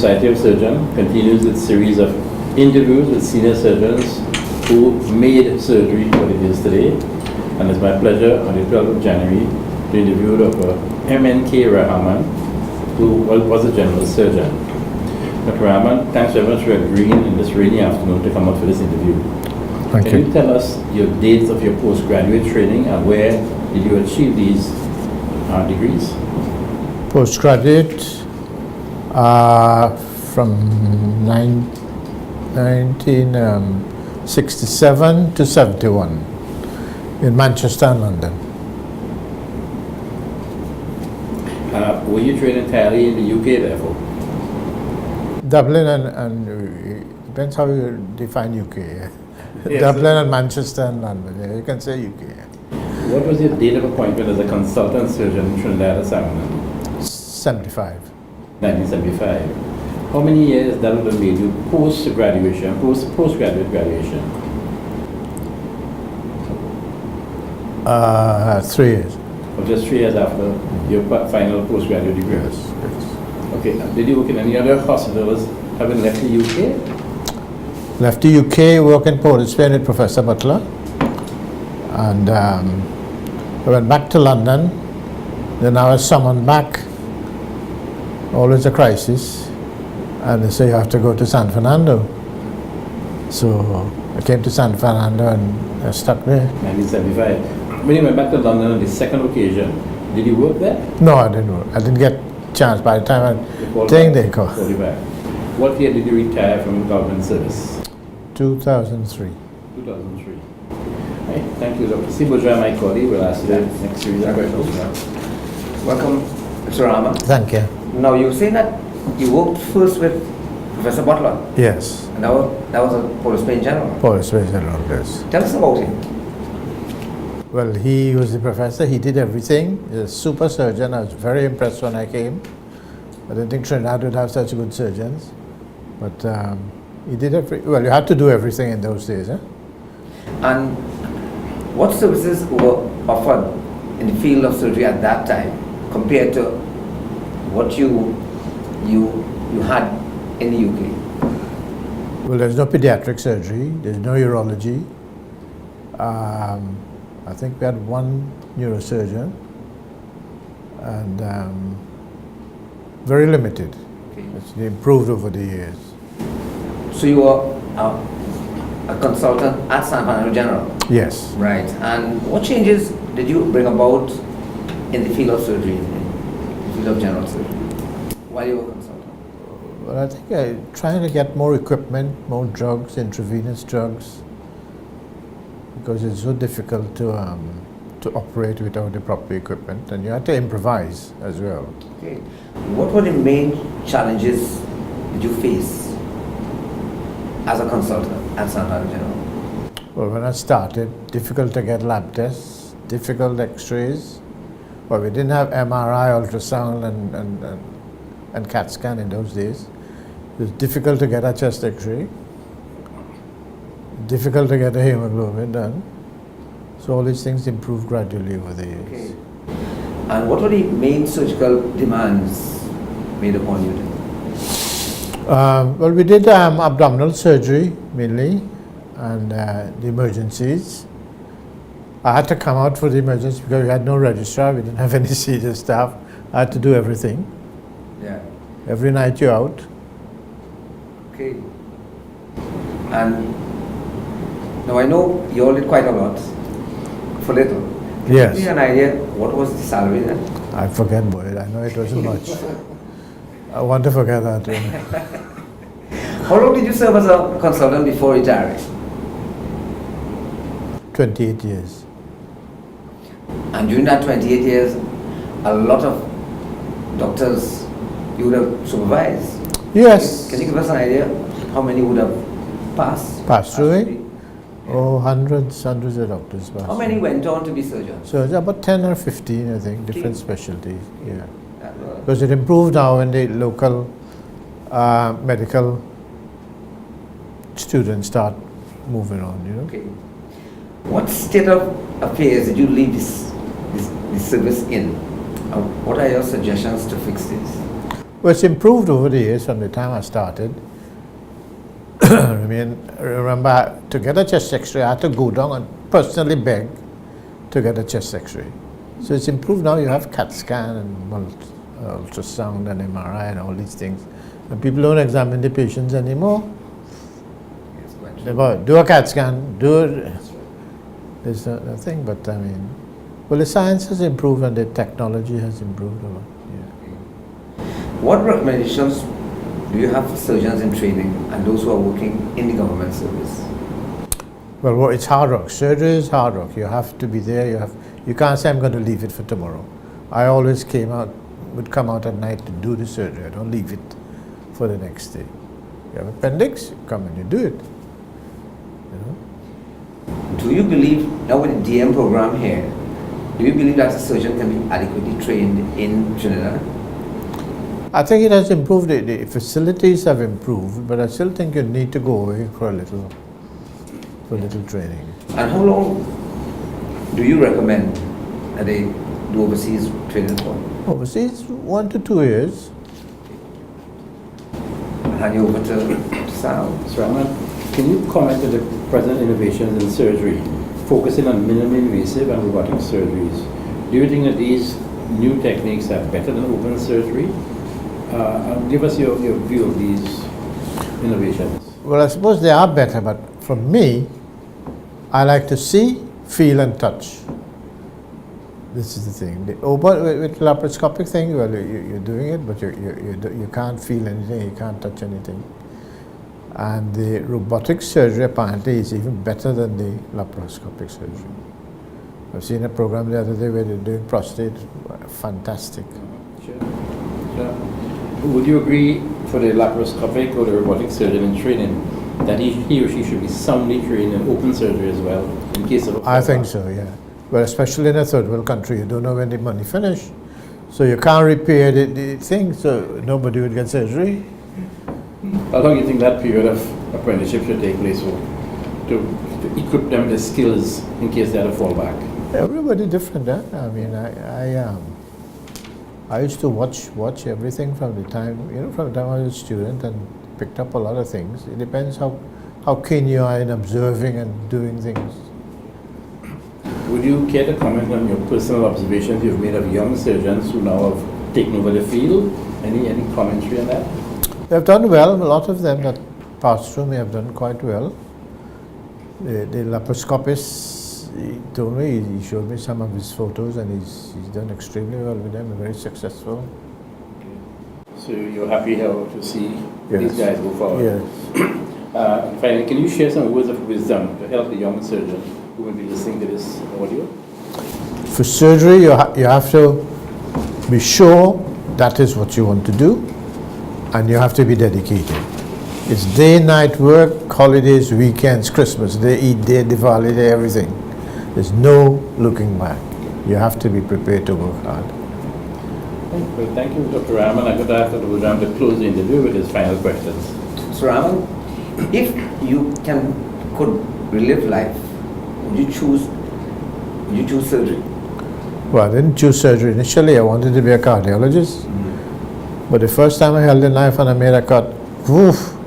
Society of Surgeons continues its series of interviews with senior surgeons who made surgery what it is today. And it's my pleasure on the 12th of January to interview Dr. M.N.K Rahaman, who was a general surgeon. Dr. Rahaman, thanks very much for agreeing in this rainy afternoon to come out for this interview. Thank you. Can you tell us your dates of your postgraduate training and where did you achieve these degrees? Postgraduate from 1967 to 71 in Manchester and London. Were you trained entirely in the UK, therefore? Dublin and depends how you define UK. Yes, Dublin and Manchester and London. Yeah, you can say UK. What was your date of appointment as a consultant surgeon in Trinidad and Tobago? 75. 1975. How many years that would have made you postgraduate graduation? 3 years. Or just 3 years after your final postgraduate degree? Yes. Okay. Did you work in any other hospitals having left the UK? Left the UK, worked in Port of Spain with Professor Butler, and I went back to London. Then I was summoned back. Always a crisis, and they say you have to go to San Fernando. So I came to San Fernando and I stuck there. 1975. When you went back to London on the second occasion, did you work there? No, I didn't work. I didn't get chance by the time I think they called. What year did you retire from government service? 2003. 2003. Right. Thank you, Dr. Siboja, my colleague, will ask you the next series of questions. Welcome, Mr. Rahaman. Thank you. Now, you say that you worked first with Professor Butler, Yes, and that was a Port of Spain General. Port of Spain General, yes. Tell us about him. Well, he was the professor. He did everything. He's a super surgeon. I was very impressed when I came. I didn't think Trinidad would have such good surgeons. But he did well, you had to do everything in those days. Eh? And what services were offered in the field of surgery at that time compared to what you had in the UK? Well, there's no pediatric surgery. There's no urology. I think we had one neurosurgeon, and very limited. Okay. It's improved over the years. So you were a consultant at San Fernando General? Yes. Right. And what changes did you bring about in the field of surgery, in the field of general surgery, while you were a consultant? Well, I think trying to get more equipment, more drugs, intravenous drugs, because it's so difficult to operate without the proper equipment, and you have to improvise as well. Okay. What were the main challenges that you face as a consultant at San Fernando General? Well, when I started, difficult to get lab tests, difficult x-rays. Well, we didn't have MRI, ultrasound, and CAT scan in those days. It was difficult to get a chest x-ray, difficult to get a hemoglobin done. So all these things improved gradually over the years. Okay. And what were the main surgical demands made upon you then? Well, we did abdominal surgery mainly, and the emergencies. I had to come out for the emergency because we had no registrar, we didn't have any senior staff. I had to do everything. Yeah. Every night you're out. Okay. And now I know you all did quite a lot for little. Can Yes. you give me an idea what was the salary then? I forget, boy. I know it wasn't much. I want to forget that. How long did you serve as a consultant before retiring? 28 years. And during that 28 years, a lot of doctors you would have supervised. Yes. Can you give us an idea how many would have passed? Passed through it? Oh, hundreds of doctors passed. How many went on to be surgeons? So it's about 10 or 15, I think, different specialties. Yeah. That Because it improved now when the local medical students start moving on, you know. Okay. What state of affairs did you leave this service in? What are your suggestions to fix this? Well, it's improved over the years from the time I started. I mean, remember, to get a chest X-ray, I had to go down and personally beg to get a chest X-ray. So it's improved now. You have CAT scan and ultrasound and MRI and all these things. And people don't examine the patients anymore. They do a CAT scan, there's no thing, but I mean, well, the science has improved and the technology has improved a lot. Yeah. What recommendations do you have for surgeons in training and those who are working in the government service? Well, it's hard work. Surgery is hard work. You have to be there. You can't say I'm going to leave it for tomorrow. I always would come out at night to do the surgery. I don't leave it for the next day. You have appendix, you come and you do it. You know? Do you believe, now with the DM program here, do you believe that a surgeon can be adequately trained in Trinidad? I think it has improved. The facilities have improved, but I still think you need to go away for a little training. And how long do you recommend that they do overseas training for? Overseas, 1 to 2 years. I'll hand you over to Sal. Mr. Rahaman, can you comment on the present innovations in surgery, focusing on minimally invasive and robotic surgeries? Do you think that these new techniques are better than open surgery? Give us your view of these innovations. Well, I suppose they are better, but for me, I like to see, feel, and touch. This is the thing. With laparoscopic thing, well, you're doing it, but you can't feel anything, you can't touch anything. And the robotic surgery apparently is even better than the laparoscopic surgery. I've seen a program the other day where they're doing prostate, fantastic. Sure. Would you agree for the laparoscopic or the robotic surgeon in training that he or she should be soundly trained in open surgery as well in case of a I think so, yeah. Well, especially in a third world country, you don't know when the money finish. So you can't repair the thing, so nobody would get surgery. How long do you think that period of apprenticeship should take place for? To equip them with the skills in case they had a fallback? Everybody different, huh? I mean, I used to watch everything from the time I was a student and picked up a lot of things. It depends how keen you are in observing and doing things. Would you care to comment on your personal observations you've made of young surgeons who now have taken over the field? Any commentary on that? They've done well. A lot of them that passed through me have done quite well. The laparoscopist, he told me, he showed me some of his photos, and he's done extremely well with them, very successful. So you're happy to see Yes. these guys go forward? Yes. Finally, can you share some words of wisdom to help the young surgeon who will be listening to this audio? For surgery, you have to be sure that is what you want to do, and you have to be dedicated. It's day, night work, holidays, weekends, Christmas. They eat day, Diwali, day, everything. There's no looking back. You have to be prepared to work hard. Well, thank you, Dr. Rahaman. I'm going to ask Dr. Budram to close the interview with his final questions. So Rahaman, if you could relive life, would you choose surgery? Well, I didn't choose surgery. Initially, I wanted to be a cardiologist. But the first time I held a knife and I made a cut, woof.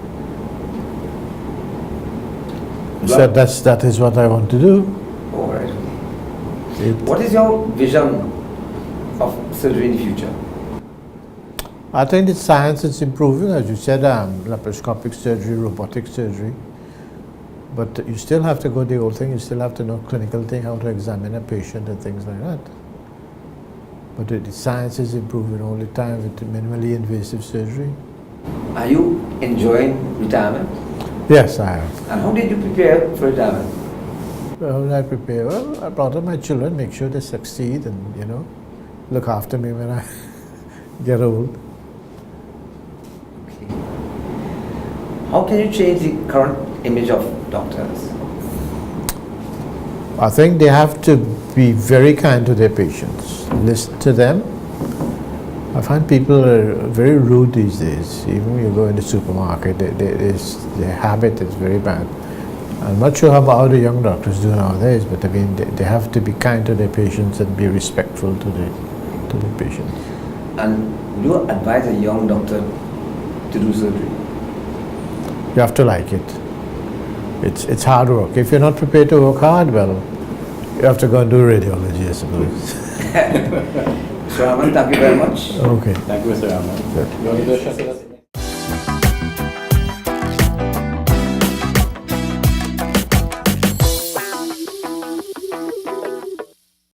I said, that is what I want to do. All right. What is your vision of surgery in the future? I think the science is improving, as you said, laparoscopic surgery, robotic surgery. But you still have to go the whole thing. You still have to know clinical thing, how to examine a patient and things like that. But the science is improving all the time with minimally invasive surgery. Are you enjoying retirement? Yes, I am. And how did you prepare for retirement? Well, how did I prepare? Well, I brought up my children, make sure they succeed and, look after me when I get old. Okay. How can you change the current image of doctors? I think they have to be very kind to their patients, listen to them. I find people are very rude these days. Even when you go in the supermarket, their habit is very bad. I'm not sure how the young doctors do nowadays, but I mean, they have to be kind to their patients and be respectful to the patients. And would you advise a young doctor to do surgery? You have to like it. It's hard work. If you're not prepared to work hard, well, you have to go and do radiology, I suppose. So, Rahaman, thank you very much. Okay. Thank you, Mr. Rahaman. Good. You want to do a shot of that?